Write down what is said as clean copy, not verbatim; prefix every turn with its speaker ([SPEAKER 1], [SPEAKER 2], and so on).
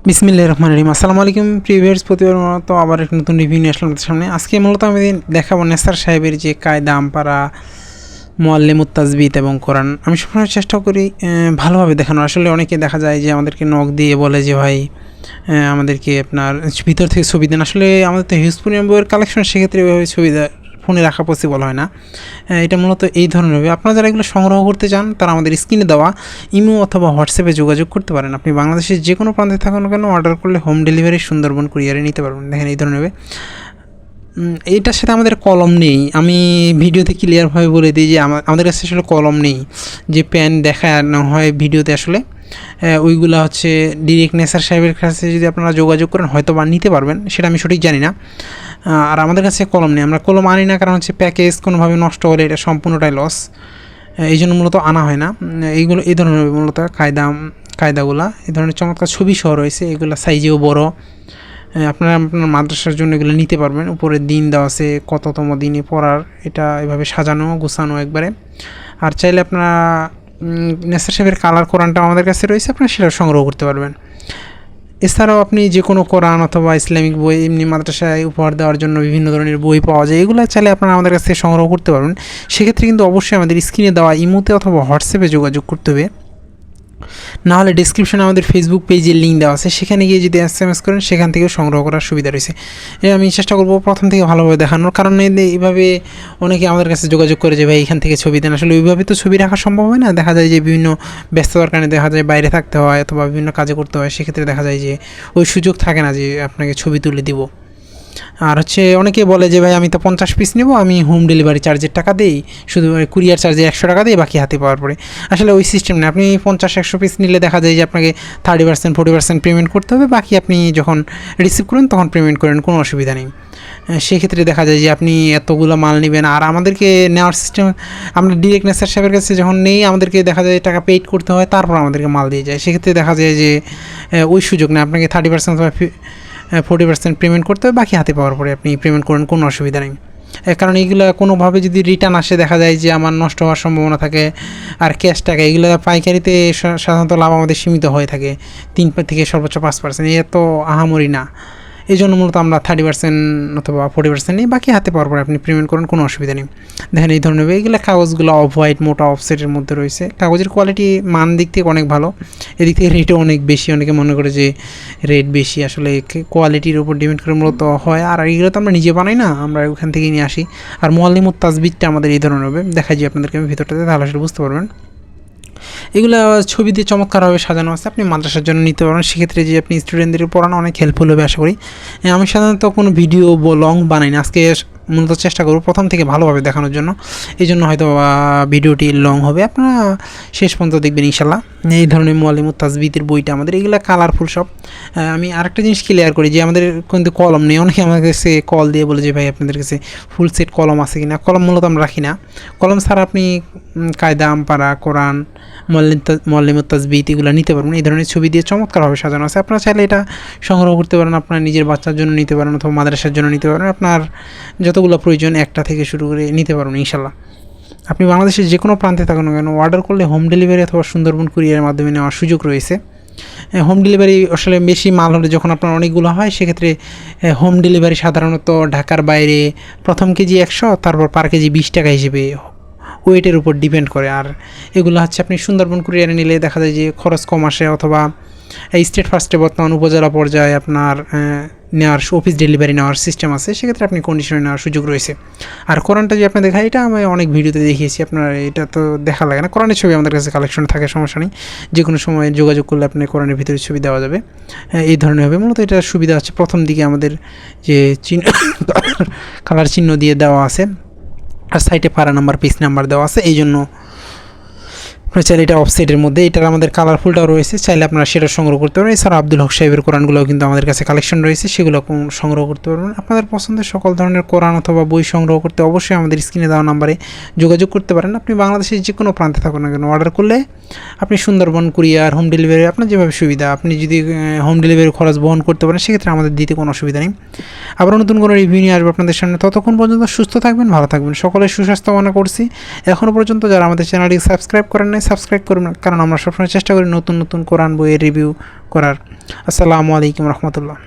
[SPEAKER 1] বিসমিল্লাহির রহমানির রহিম। আসসালামু আলাইকুম প্রিভিয়ার্স, প্রতিবার মতো আবার একটা নতুন রিভিউ নিয়ে আসলাম আপনাদের সামনে। আজকে মূলত আমি দেখাবো নেসার সাহেবের যে কায়দা আমপারা, মুআল্লিমুত তাজবিদ এবং কোরআন। আমি সবসময় চেষ্টা করি ভালোভাবে দেখানোর। আসলে অনেকে দেখা যায় যে আমাদেরকে নক দিয়ে বলে যে ভাই আমাদেরকে আপনার ভিতর থেকে ছবি দেন। আসলে আমাদের তো হিউজ পরিমাণ বইয়ের কালেকশন, সেক্ষেত্রে এভাবে ছবি ফোনে রাখা পসিবল হয় না। এটা মূলত এই ধরনের হবে। আপনারা যারা এগুলো সংগ্রহ করতে চান তারা আমাদের স্ক্রিনে দেওয়া ইমো অথবা হোয়াটসঅ্যাপে যোগাযোগ করতে পারেন। আপনি বাংলাদেশের যে কোনো প্রান্তে থাকুন কেন অর্ডার করলে হোম ডেলিভারি সুন্দরবন কুরিয়ারে নিতে পারবেন। দেখেন এই ধরনের হবে। এটার সাথে আমাদের কলম নেই। আমি ভিডিওতে ক্লিয়ারভাবে বলে দিই যে আমাদের কাছে আসলে কলম নেই। যে পেন দেখানো হয় ভিডিওতে, আসলে ওইগুলো হচ্ছে ডিরেক্ট নেসার সাহেবের কাছে যদি আপনারা যোগাযোগ করেন হয়তো বা নিতে পারবেন, সেটা আমি সঠিক জানি না। আর আমাদের কাছে কলম নেই, আমরা কলম আনি না, কারণ হচ্ছে প্যাকেজ কোনোভাবে নষ্ট হলে এটা সম্পূর্ণটাই লস। এই জন্য মূলত আনা হয় না। এইগুলো এই ধরনের মূলত কায়দাগুলো এই ধরনের চমৎকার ছবি সহ রয়েছে। এগুলো সাইজেও বড়। আপনার মাদ্রাসার জন্য এগুলো নিতে পারবেন। উপরে দিন দেওয়া আছে, কততম দিনে পড়ার, এটা এভাবে সাজানো গোছানো একবারে। আর চাইলে আপনারা নেসার সাহেবের কালার কোরআনটা আমাদের কাছে রয়েছে, আপনারা সেটা সংগ্রহ করতে পারবেন। এছাড়াও আপনি যে কোনো কোরআন অথবা ইসলামিক বই এমনি মাদ্রাসায় উপহার দেওয়ার জন্য বিভিন্ন ধরনের বই পাওয়া যায়, এগুলো চাইলে আপনারা আমাদের কাছ থেকে সংগ্রহ করতে পারবেন। সেক্ষেত্রে কিন্তু অবশ্যই আমাদের স্ক্রিনে দেওয়া ইমোতে অথবা হোয়াটসঅ্যাপে যোগাযোগ করতে হবে। নাহলে ডিসক্রিপশনে আমাদের ফেসবুক পেজের লিঙ্ক দেওয়া আছে, সেখানে গিয়ে যদি SMS করেন সেখান থেকেও সংগ্রহ করার সুবিধা রয়েছে। আমি চেষ্টা করব প্রথম থেকে ভালোভাবে দেখানোর, কারণ এইভাবে অনেকে আমাদের কাছে যোগাযোগ করে যে ভাই এখান থেকে ছবি দেন। আসলে ওইভাবে তো ছবি রাখা সম্ভব হয় না। দেখা যায় যে বিভিন্ন ব্যস্ততার কারণে দেখা যায় বাইরে থাকতে হয় অথবা বিভিন্ন কাজে করতে হয়, সেক্ষেত্রে দেখা যায় যে ওই সুযোগ থাকে না যে আপনাকে ছবি তুলে দিব। আর হচ্ছে অনেকে বলে যে ভাই আমি তো 50 পিস নেব, আমি হোম ডেলিভারি চার্জের টাকা দিই, শুধু কুরিয়ার চার্জে 100 টাকা দিই, বাকি হাতে পাওয়ার পরে। আসলে ওই সিস্টেম না। আপনি 50-100 পিস নিলে দেখা যায় যে আপনাকে 30%-40% পেমেন্ট করতে হবে, বাকি আপনি যখন রিসিভ করেন তখন পেমেন্ট করেন, কোনো অসুবিধা নেই। সেক্ষেত্রে দেখা যায় যে আপনি এতগুলো মাল নেবেন, আর আমাদেরকে নেওয়ার সিস্টেম, আমরা ডিরেক্ট নেসার সাহেবের কাছে যখন নেই আমাদেরকে দেখা যায় টাকা পেইড করতে হয়, তারপর আমাদেরকে মাল দিয়ে যায়। সেক্ষেত্রে দেখা যায় যে ওই সুযোগ না, আপনাকে 30% অথবা 40% পেমেন্ট করতে হবে, বাকি হাতে পাওয়ার পরে আপনি পেমেন্ট করেন, কোনো অসুবিধা নেই। কারণ এইগুলো কোনোভাবে যদি রিটার্ন আসে দেখা যায় যে আমার নষ্ট হওয়ার সম্ভাবনা থাকে। আর ক্যাশ টাকা এগুলো পাইকারিতে সাধারণত লাভ আমাদের সীমিত হয়ে থাকে 3 থেকে সর্বোচ্চ 5%। এ তো আহামরি না। এই জন্য মূলত আমরা 30% অথবা 40% নিই, বাকি হাতে পাওয়ার পরে আপনি পেমেন্ট করেন, কোনো অসুবিধা নেই। দেখেন এই ধরনের এইগুলো কাগজগুলো অফ হোয়াইট মোটা অফসেটের মধ্যে রয়েছে। কাগজের কোয়ালিটি মান দিক থেকে অনেক ভালো, এদিক থেকে রেটও অনেক বেশি। অনেকে মনে করে যে রেট বেশি, আসলে কোয়ালিটির উপর ডিপেন্ড করে মূলত হয়। আর এইগুলো তো আমরা নিজে বানাই না, আমরা ওখান থেকেই নিয়ে আসি। আর মুআল্লিমুত তাজবিদটা আমাদের এই ধরনের হবে, দেখাই যে আপনাদেরকে আমি ভিতরটাতে, তাহলে আসলে বুঝতে পারবেন। এগুলো ছবি দিয়ে চমৎকারভাবে সাজানো আছে, আপনি মাদ্রাসার জন্য নিতে পারেন। সেক্ষেত্রে যে আপনি স্টুডেন্টদের পড়ানো অনেক হেল্পফুল হবে আশা করি। আমি সাধারণত কোনো ভিডিও লং বানাই না, আজকে মূলত চেষ্টা করব প্রথম থেকে ভালোভাবে দেখানোর জন্য। এই জন্য হয়তো ভিডিওটি লং হবে, আপনারা শেষ পর্যন্ত দেখবেন ইনশাল্লাহ। এই ধরনের মুআল্লিমুত তাজবিদের বইটা আমাদের, এগুলো কালারফুল সব। আমি আরেকটা জিনিস ক্লিয়ার করি যে আমাদের কিন্তু কলম নেই। অনেকে আমার কাছে কল দিয়ে বলে যে ভাই আপনাদের কাছে ফুল সেট কলম আছে কি না। কলম মূলত আমরা রাখি না। কলম ছাড়া আপনি কায়দা, আমপারা, কোরআন, মুআল্লিমুত তাজবিদ এগুলো নিতে পারবেন। এই ধরনের ছবি দিয়ে চমৎকারভাবে সাজানো আছে। আপনারা চাইলে এটা সংগ্রহ করতে পারেন, আপনার নিজের বাচ্চার জন্য নিতে পারেন অথবা মাদ্রাসার জন্য নিতে পারেন। আপনার যতগুলো প্রয়োজন একটা থেকে শুরু করে নিতে পারবেন ইনশাল্লাহ। আপনি বাংলাদেশের যে কোনো প্রান্তে থাকুন না কেন অর্ডার করলে হোম ডেলিভারি অথবা সুন্দরবন কুরিয়ারের মাধ্যমে নেওয়ার সুযোগ রয়েছে। হোম ডেলিভারি আসলে বেশি মাল হলে যখন আপনার অনেকগুলো হয়, সেক্ষেত্রে হোম ডেলিভারি সাধারণত ঢাকার বাইরে প্রথম কেজি 100, তারপর পার কেজি 20 টাকা হিসেবে ওয়েটের উপর ডিপেন্ড করে। আর এগুলো হচ্ছে আপনি সুন্দরবন কুরিয়ারে নিলে দেখা যায় যে খরচ কম আসে, অথবা এই স্টেট ফার্স্টে বর্তমান উপজেলা পর্যায়ে আপনার নেওয়ার অফিস ডেলিভারি নেওয়ার সিস্টেম আছে, সেক্ষেত্রে আপনি কন্ডিশনে নেওয়ার সুযোগ রয়েছে। আর কোরআনটা যে আপনি দেখায়, এটা আমি অনেক ভিডিওতে দেখিয়েছি, আপনার এটা তো দেখা লাগে না। কোরআনের ছবি আমাদের কাছে কালেকশন থাকে, সমস্যা নেই। যে কোনো সময় যোগাযোগ করলে আপনি কোরআনের ভিতরে ছবি দেওয়া যাবে। এই ধরনের হবে। মূলত এটার সুবিধা হচ্ছে প্রথম দিকে আমাদের যে চিহ্ন কালার চিহ্ন দিয়ে দেওয়া আছে, আর সাইডে পারা নাম্বার, পিস নাম্বার দেওয়া আছে। এই জন্য আপনারা চাইলে এটা অফসাইডের মধ্যে, এটার আমাদের কালারফুলটাও রয়েছে, চাইলে আপনারা সেটা সংগ্রহ করতে পারবেন। এছাড়া আব্দুল হক সাহেবের কোরআনগুলোও কিন্তু আমাদের কাছে কালেকশন রয়েছে, সেগুলো সংগ্রহ করতে পারবেন। আপনাদের পছন্দের সকল ধরনের কোরআন অথবা বই সংগ্রহ করতে অবশ্যই আমাদের স্ক্রিনে দেওয়া নাম্বারে যোগাযোগ করতে পারেন। আপনি বাংলাদেশের যে কোনো প্রান্তে থাকুন না কেন অর্ডার করলে আপনি সুন্দরবন কুরিয়ার, হোম ডেলিভারি, আপনার যেভাবে সুবিধা, আপনি যদি হোম ডেলিভারি খরচ বহন করতে পারেন, সেক্ষেত্রে আমাদের দিতে কোনো অসুবিধা নেই। আবার নতুন কোনো রিভিউ নিয়ে আসবো আপনাদের সামনে। ততক্ষণ পর্যন্ত সুস্থ থাকবেন, ভালো থাকবেন। সকলের সুস্বাস্থ্য কামনা করছি। এখনও পর্যন্ত যারা আমাদের চ্যানেলটি সাবস্ক্রাইব করেন নাই, সাবস্ক্রাইব করবেন, কারণ আমরা সবসময় চেষ্টা করি নতুন নতুন কোরআন বইয়ের রিভিউ করার। আসসালামু আলাইকুম রহমতুল্লাহ।